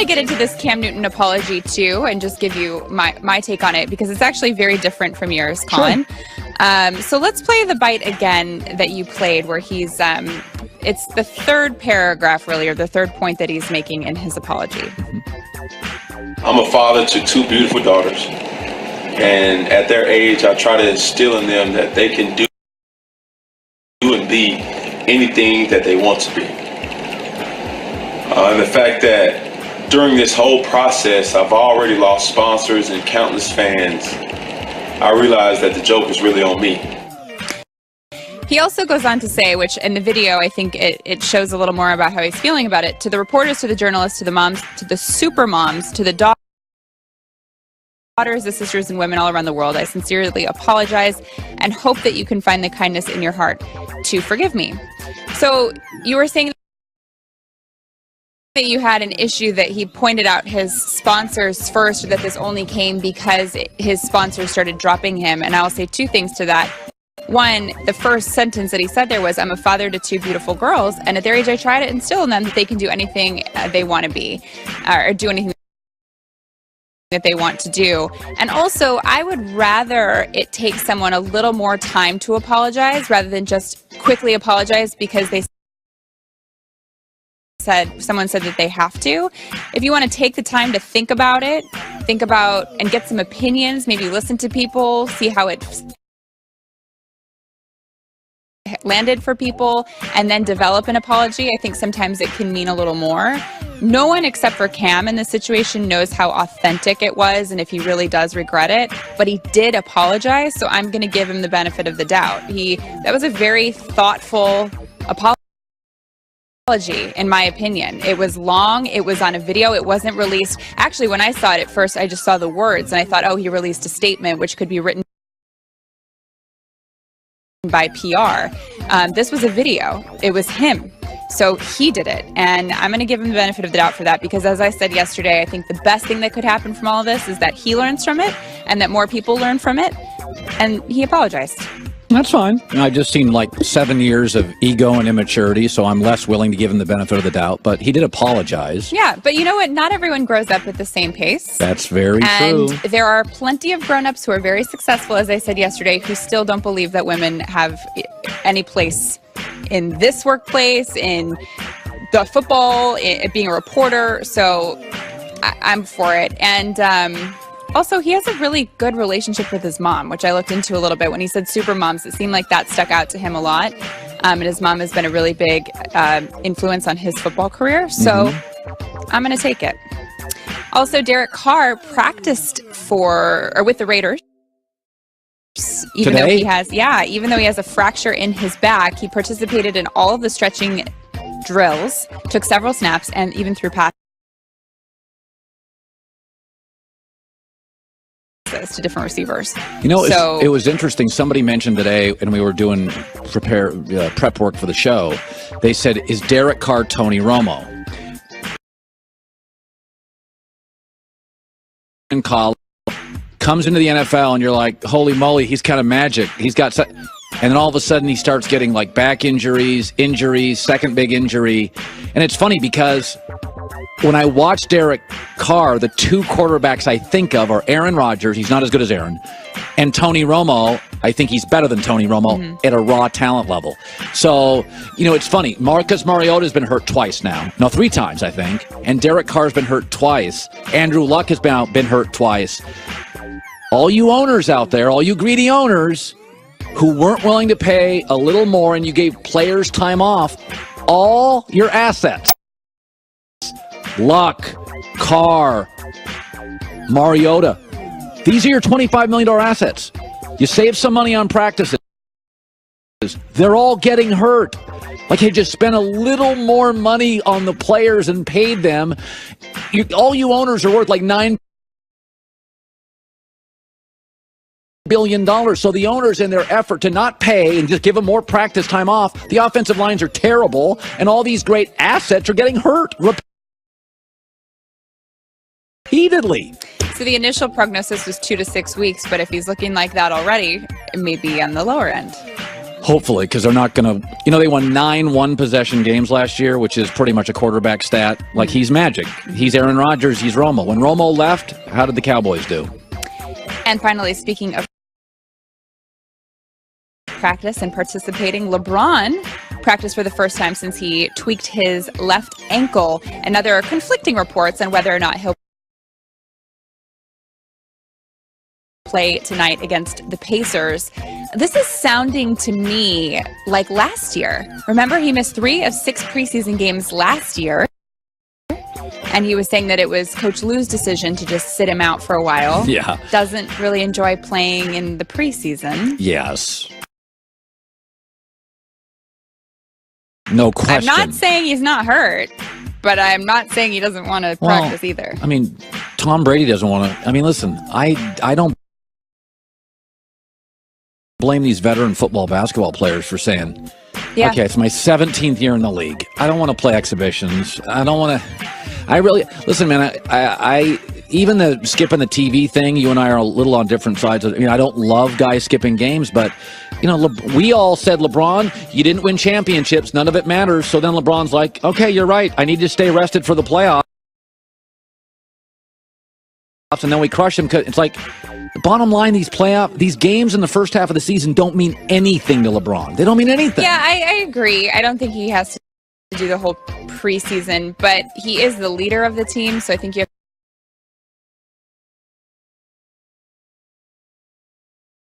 to get into this Cam Newton apology too, and just give you my take on it, because it's actually very different from yours, Colin. Sure. So let's play the bite again that you played, where he's it's the third paragraph, really, or the third point that he's making in his apology. I'm a father to two beautiful daughters, and at their age, I try to instill in them that they can do and be anything that they want to be. And the fact that during this whole process, I've already lost sponsors and countless fans, I realized that the joke is really on me. He also goes on to say, which in the video, I think it shows a little more about how he's feeling about it. To the reporters, to the journalists, to the moms, to the super moms, to the daughters, the sisters and women all around the world, I sincerely apologize and hope that you can find the kindness in your heart to forgive me. So you were saying that you had an issue that he pointed out his sponsors first, or that this only came because his sponsors started dropping him. And I'll say two things to that. One, the first sentence that he said there was, I'm a father to two beautiful girls, and at their age I try to instill in them that they can do anything they want to be, or do anything that they want to do. And also, I would rather it take someone a little more time to apologize rather than just quickly apologize because someone said that they have to. If you want to take the time to think about it, and get some opinions, maybe listen to people, see how it landed for people, and then develop an apology, I think sometimes it can mean a little more. No one except for Cam in this situation knows how authentic it was and if he really does regret it, but he did apologize, so I'm going to give him the benefit of the doubt. That was a very thoughtful apology, in my opinion. It was long, it was on a video, it wasn't released. Actually, when I saw it at first, I just saw the words and I thought, oh, he released a statement which could be written by PR. This was a video. It was him. So he did it. And I'm going to give him the benefit of the doubt for that, because as I said yesterday, I think the best thing that could happen from all of this is that he learns from it and that more people learn from it. And he apologized. That's fine. I've just seen like 7 years of ego and immaturity, so I'm less willing to give him the benefit of the doubt. But he did apologize. Yeah, but you know what? Not everyone grows up at the same pace. That's very true. And there are plenty of grown-ups who are very successful, as I said yesterday, who still don't believe that women have any place in this workplace, in the football, in being a reporter. So I'm for it. And also, he has a really good relationship with his mom, which I looked into a little bit. When he said super moms, it seemed like that stuck out to him a lot. And his mom has been a really big influence on his football career. So I'm going to take it. Also, Derek Carr practiced with the Raiders. Even though he has a fracture in his back, he participated in all of the stretching drills, took several snaps, and even threw passes to different receivers. You know, it was interesting. Somebody mentioned today, and we were doing prep work for the show, they said, is Derek Carr Tony Romo? In college, comes into the NFL, and you're like, holy moly, he's kind of magic. He's got... And then all of a sudden he starts getting like back injuries, second big injury. And it's funny because when I watch Derek Carr, the two quarterbacks I think of are Aaron Rodgers, he's not as good as Aaron, and Tony Romo. I think he's better than Tony Romo at a raw talent level. So, you know, it's funny. Marcus Mariota's been hurt twice now. No, 3 times, I think. And Derek Carr's been hurt twice. Andrew Luck has been hurt twice. All you owners out there, all you greedy owners who weren't willing to pay a little more and you gave players time off, all your assets, Luck, Carr, Mariota, these are your $25 million assets. You save some money on practices. They're all getting hurt. Like, you just spent a little more money on the players and paid them. All you owners are worth like $9 billion. So the owners, in their effort to not pay and just give them more practice time off, the offensive lines are terrible, and all these great assets are getting hurt repeatedly. So the initial prognosis was 2 to 6 weeks, but if he's looking like that already, it may be on the lower end. Hopefully, because they're not going to, they won 9 one-possession games last year, which is pretty much a quarterback stat. Like, he's magic. He's Aaron Rodgers. He's Romo. When Romo left, how did the Cowboys do? And finally, speaking of practice and participating, LeBron practiced for the first time since he tweaked his left ankle, and now there are conflicting reports on whether or not he'll play tonight against the Pacers. This is sounding to me like last year. Remember, he missed 3 of 6 preseason games last year, and he was saying that it was Coach Lou's decision to just sit him out for a while. Yeah. Doesn't really enjoy playing in the preseason. Yes. No question. I'm not saying he's not hurt, but I'm not saying he doesn't want to practice either. I mean, Tom Brady doesn't want to. I mean, listen, I don't blame these veteran football, basketball players for saying, okay, it's my 17th year in the league. I don't want to play exhibitions. I don't want to. I really listen, man. I even the skipping the TV thing. You and I are a little on different sides. I don't love guys skipping games, but we all said, LeBron, you didn't win championships. None of it matters. So then LeBron's like, okay, you're right. I need to stay rested for the playoffs. And then we crush him. It's like, the bottom line, these games in the first half of the season don't mean anything to LeBron. They don't mean anything. Yeah, I agree. I don't think he has to do the whole preseason, but he is the leader of the team, so I think you